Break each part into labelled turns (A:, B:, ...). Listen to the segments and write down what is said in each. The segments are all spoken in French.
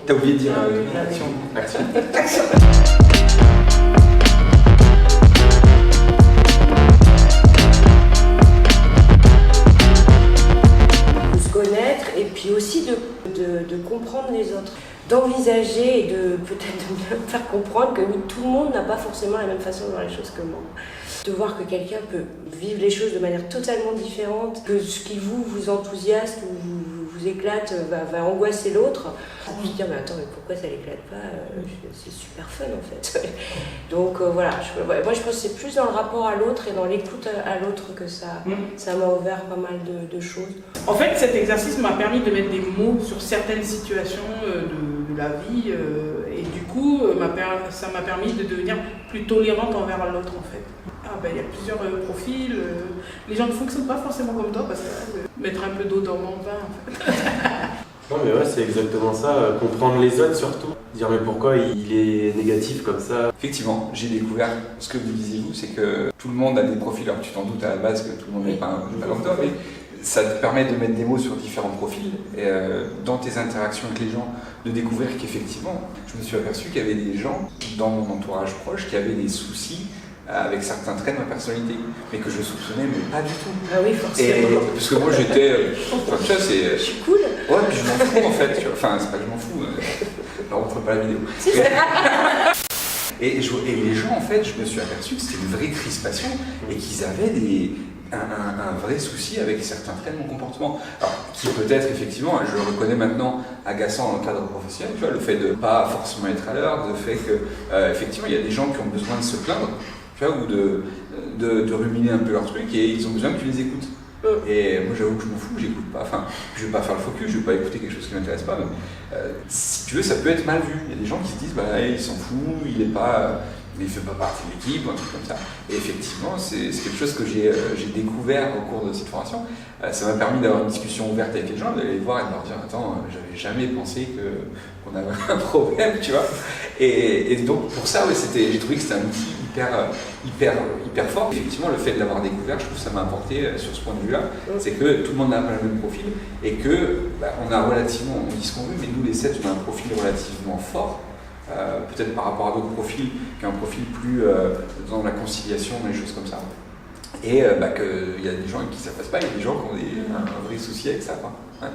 A: T'as oublié de dire
B: action.
C: De se connaître et puis aussi de comprendre les autres. D'envisager et de peut-être de me faire comprendre que tout le monde n'a pas forcément la même façon de voir les choses que moi. De voir que quelqu'un peut vivre les choses de manière totalement différente, que ce qui vous enthousiaste ou vous éclate va angoisser l'autre. Je me dire, mais attends, mais pourquoi ça l'éclate pas? C'est super fun en fait. Donc voilà, moi je pense que c'est plus dans le rapport à l'autre et dans l'écoute à l'autre que ça m'a ouvert pas mal de choses.
B: En fait, cet exercice m'a permis de mettre des mots sur certaines situations de la vie et du coup, ça m'a permis de devenir plus tolérante envers l'autre en fait. Il y a plusieurs profils, les gens ne fonctionnent pas forcément comme toi parce que mettre un peu d'eau dans mon vin en fait.
D: Non mais ouais, c'est exactement ça, comprendre les autres surtout, dire mais pourquoi il est négatif comme ça.
A: Effectivement, j'ai découvert ce que vous disiez vous, c'est que tout le monde a des profils, alors tu t'en doutes à la base que tout le monde n'est pas comme toi, mais ça te permet de mettre des mots sur différents profils et dans tes interactions avec les gens, de découvrir qu'effectivement, je me suis aperçu qu'il y avait des gens dans mon entourage proche qui avaient des soucis avec certains traits de ma personnalité, mais que je soupçonnais mais pas du tout.
C: Ah oui, forcément.
A: Parce que moi j'étais... enfin, tu vois,
C: je suis cool.
A: Ouais, puis je m'en fous en fait, tu vois. Enfin c'est pas que je m'en fous, on rentre pas la vidéo.
C: C'est vrai.
A: Et les gens en fait, je me suis aperçu que c'était une vraie crispation et qu'ils avaient un vrai souci avec certains traits de mon comportement. Alors, qui peut-être, effectivement, je le reconnais maintenant, agaçant dans le cadre professionnel, tu vois, le fait de ne pas forcément être à l'heure, le fait que, effectivement, il y a des gens qui ont besoin de se plaindre, tu vois, ou de ruminer un peu leur truc, et ils ont besoin que tu les écoutes. Et moi, j'avoue que je m'en fous, j'écoute pas. Enfin, je vais pas faire le focus, je vais pas écouter quelque chose qui m'intéresse pas, mais si tu veux, ça peut être mal vu. Il y a des gens qui se disent, il s'en fout, il fait pas partie de l'équipe, ou un truc comme ça. Et effectivement, c'est quelque chose que j'ai découvert au cours de cette formation. Ça m'a permis d'avoir une discussion ouverte avec les gens, d'aller les voir et de leur dire, attends, j'avais jamais pensé qu'on avait un problème, tu vois. Et donc, pour ça, ouais, j'ai trouvé que c'était un outil hyper fort. Effectivement, le fait de l'avoir découvert, je trouve que ça m'a apporté sur ce point de vue-là, c'est que tout le monde n'a pas le même profil et que on a relativement, on dit ce qu'on veut, mais nous les 7, on a un profil relativement fort. Peut-être par rapport à d'autres profils qui ont un profil plus dans la conciliation, dans les choses comme ça. Et qu'il y a des gens avec qui ça passe pas, il y a des gens qui ont un vrai souci avec ça. Quoi. Ouais.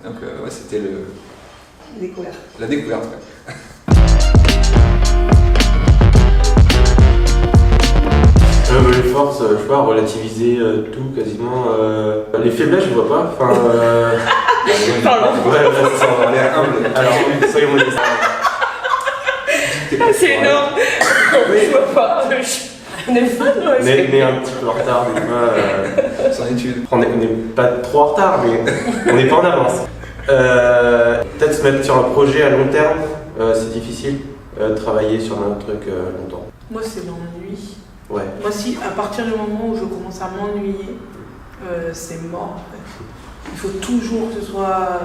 A: Donc c'était la découverte. Ouais.
D: Les forces, je sais pas, relativiser tout quasiment. Les faiblesses, je vois pas. Enfin.
A: Ouais, ça va l'air humble.
D: Alors, soyons modestes.
C: C'est énorme. Je vois pas. On est fan,
D: on est un petit peu en retard, des fois.
A: Sans étude.
D: On n'est pas trop en retard, mais on n'est pas en avance. Peut-être se mettre sur un projet à long terme, c'est difficile. Travailler sur un truc longtemps.
B: Moi, c'est l'ennui.
D: Ouais.
B: Moi, si à partir du moment où je commence à m'ennuyer, c'est mort. En fait. Il faut toujours que ce soit.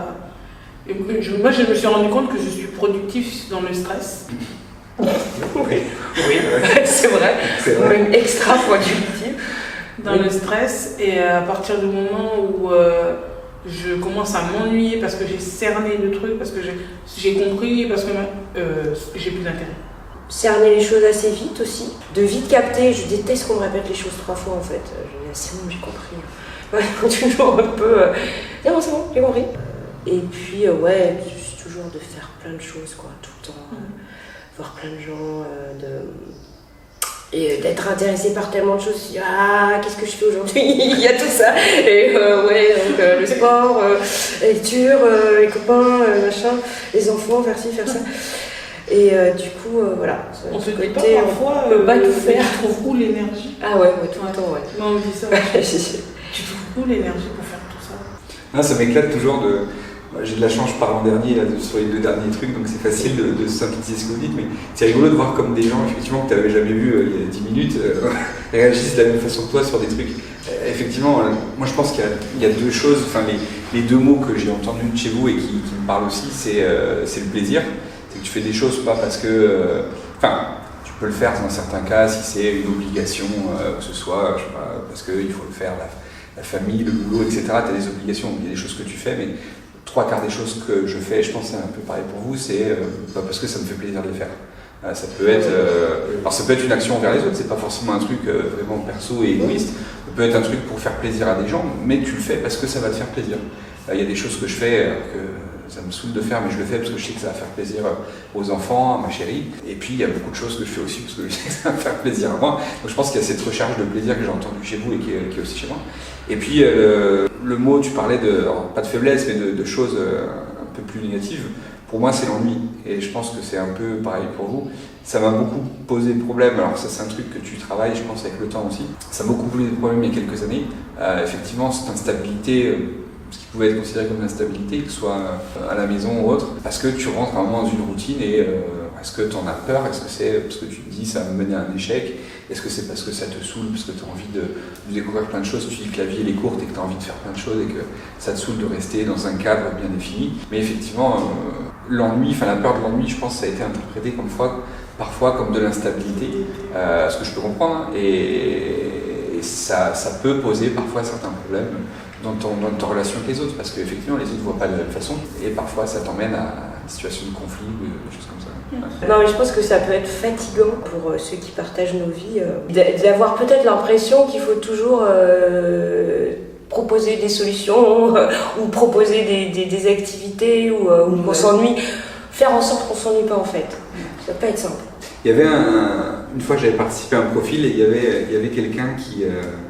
B: Moi, je me suis rendu compte que je suis productif dans le stress.
C: Oui, c'est vrai. Même extra productif.
B: Dans le stress, et à partir du moment où je commence à m'ennuyer parce que j'ai cerné le truc, parce que j'ai compris, parce que j'ai plus d'intérêt.
C: Cerner les choses assez vite aussi, de vite capter. Je déteste qu'on me répète les choses 3 fois en fait. C'est bon, j'ai compris. Ouais, toujours un peu. C'est bon, j'ai compris. Et puis, c'est toujours de faire plein de choses, quoi, tout le temps. Voir plein de gens, et d'être intéressé par tellement de choses. Qu'est-ce que je fais aujourd'hui? Il y a tout ça. Et donc le sport, la lecture, les copains, machin, les enfants, faire ci, faire ça. Et du coup, voilà.
B: On se dit pas parfois,
C: on peut pas tout faire.
B: Tu trouves où l'énergie?
C: Ah ouais, tout le temps, ouais.
B: Non, on dit ça. Tu trouves où l'énergie pour faire tout ça?
A: Non, ça m'éclate toujours de... J'ai de la chance, je parle en dernier là, sur les 2 derniers trucs, donc c'est facile de synthétiser ce que vous dites, mais c'est rigolo de voir comme des gens effectivement que tu n'avais jamais vu il y a 10 minutes réagissent de la même façon que toi sur des trucs. Effectivement, moi je pense qu'il y a 2 choses, enfin les 2 mots que j'ai entendus de chez vous et qui me parlent aussi, c'est le plaisir. C'est que tu fais des choses pas parce que... tu peux le faire dans certains cas si c'est une obligation, que ce soit, je sais pas, parce qu'il faut le faire, la famille, le boulot, etc. Tu as des obligations, il y a des choses que tu fais, mais 3/4 des choses que je fais, je pense que c'est un peu pareil pour vous, c'est parce que ça me fait plaisir de les faire. Ça peut être, alors ça peut être une action envers les autres, c'est pas forcément un truc vraiment perso et égoïste, ça peut être un truc pour faire plaisir à des gens, mais tu le fais parce que ça va te faire plaisir. Il y a des choses que je fais que ça me saoule de faire, mais je le fais parce que je sais que ça va faire plaisir aux enfants, à ma chérie. Et puis il y a beaucoup de choses que je fais aussi parce que je sais que ça va me faire plaisir à moi. Donc je pense qu'il y a cette recharge de plaisir que j'ai entendue chez vous et qui est aussi chez moi. Et puis le mot, tu parlais alors, pas de faiblesse, mais de choses un peu plus négatives. Pour moi, c'est l'ennui. Et je pense que c'est un peu pareil pour vous. Ça m'a beaucoup posé problème. Alors ça, c'est un truc que tu travailles, je pense, avec le temps aussi. Ça m'a beaucoup posé problème il y a quelques années. Effectivement, cette instabilité, ce qui pouvait être considéré comme l'instabilité, que ce soit à la maison ou autre, parce que tu rentres vraiment dans une routine et est-ce que tu en as peur? Est-ce que c'est parce que tu te dis ça va me mener à un échec? Est-ce que c'est parce que ça te saoule, parce que tu as envie de découvrir plein de choses, tu dis que la vie elle est courte et que tu as envie de faire plein de choses et que ça te saoule de rester dans un cadre bien défini? Mais effectivement, l'ennui, la peur de l'ennui, je pense que ça a été interprété parfois comme de l'instabilité, ce que je peux comprendre, et ça peut poser parfois certains problèmes dans ta relation avec les autres, parce qu'effectivement les autres ne voient pas de la même façon, et parfois ça t'emmène à une situation de conflit ou des choses comme ça.
C: Non, mais je pense que ça peut être fatigant pour ceux qui partagent nos vies, d'avoir peut-être l'impression qu'il faut toujours proposer des solutions ou proposer des activités ou qu'on s'ennuie, faire en sorte qu'on ne s'ennuie pas en fait. Ça peut pas être simple.
A: Il y avait une fois j'avais participé à un profil et il y avait quelqu'un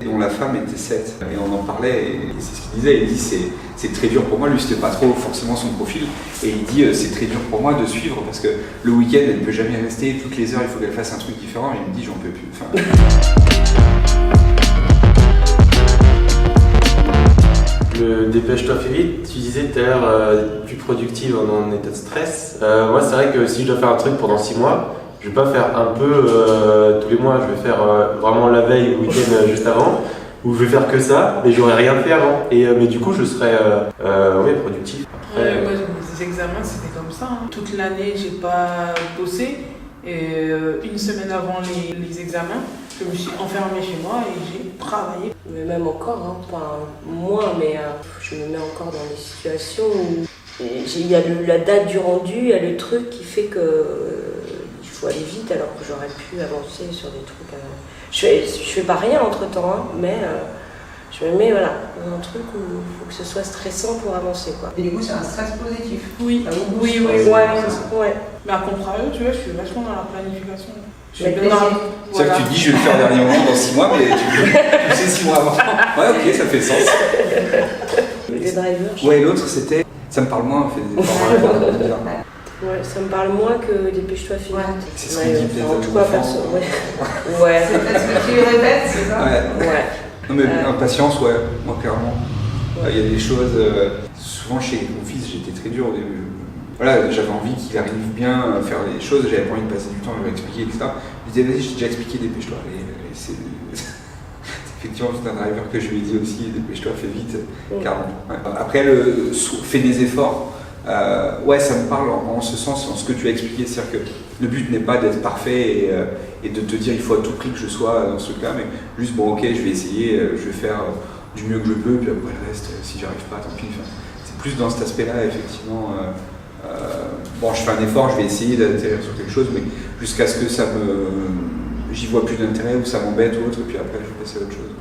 A: dont la femme était 7 et on en parlait et c'est ce qu'il disait, il dit c'est très dur pour moi, lui c'était pas trop forcément son profil et il dit c'est très dur pour moi de suivre parce que le week-end elle ne peut jamais rester, toutes les heures il faut qu'elle fasse un truc différent et il me dit j'en peux plus.
D: Le dépêche-toi, fais vite. Tu disais tout à l'heure plus productive en état de stress. Moi, c'est vrai que si je dois faire un truc pendant 6 mois, je vais pas faire un peu tous les mois. Je vais faire vraiment la veille ou le week-end juste avant, ou je vais faire que ça, mais j'aurais rien fait avant. Mais du coup, je serais productif.
B: Après, moi, mes examens, c'était comme ça. Toute l'année, j'ai pas bossé. Et une semaine avant les examens, je me suis enfermée chez moi et j'ai travaillé.
C: Mais même encore, pas moins, mais je me mets encore dans des situations où il y a la date du rendu, il y a le truc qui fait qu'il faut aller vite alors que j'aurais pu avancer sur des trucs. Je fais pas rien entre temps, mais je me mets dans un truc où il faut que ce soit stressant pour avancer. Quoi.
E: Et du coup, c'est un stress positif.
B: Oui, oui.
C: Ouais.
B: Mais à contrario, tu vois, je suis vachement dans la planification.
A: C'est ça que tu dis, je vais le faire au dernier moment dans 6 mois, mais tu sais 6 mois avant. Ouais, ok, ça fait sens.
C: Les drivers.
A: Ouais, et l'autre c'était, ça me parle moins, en fait, des efforts.
C: Ouais, ça me parle moins que dépêche-toi, fais vite.
A: C'est ce qu'on dit peut-être.
C: En tout cas, perso, ouais.
E: C'est peut-être ce que tu répètes, c'est ça?
A: Ouais. Non, mais impatience, ouais, moi clairement. Il y a des choses, souvent chez mon fils, j'étais très dur au début. Voilà, j'avais envie qu'il arrive bien à faire les choses, j'avais pas envie de passer du temps à lui expliquer, etc. Je disais, vas-y, j'ai déjà expliqué, dépêche-toi. Et c'est effectivement tout un driver que je lui ai dit aussi, dépêche-toi, fais vite, carrément. Ouais. Après, fais des efforts. Ouais, ça me parle en ce sens, en ce que tu as expliqué, c'est-à-dire que le but n'est pas d'être parfait et de te dire il faut à tout prix que je sois dans ce truc-là, mais juste bon, ok, je vais essayer, je vais faire du mieux que je peux, puis après le reste, si j'arrive pas, tant pis. C'est plus dans cet aspect-là, effectivement. Bon, je fais un effort, je vais essayer d'atterrir sur quelque chose, mais jusqu'à ce que j'y vois plus d'intérêt ou ça m'embête ou autre, et puis après je vais passer à autre chose.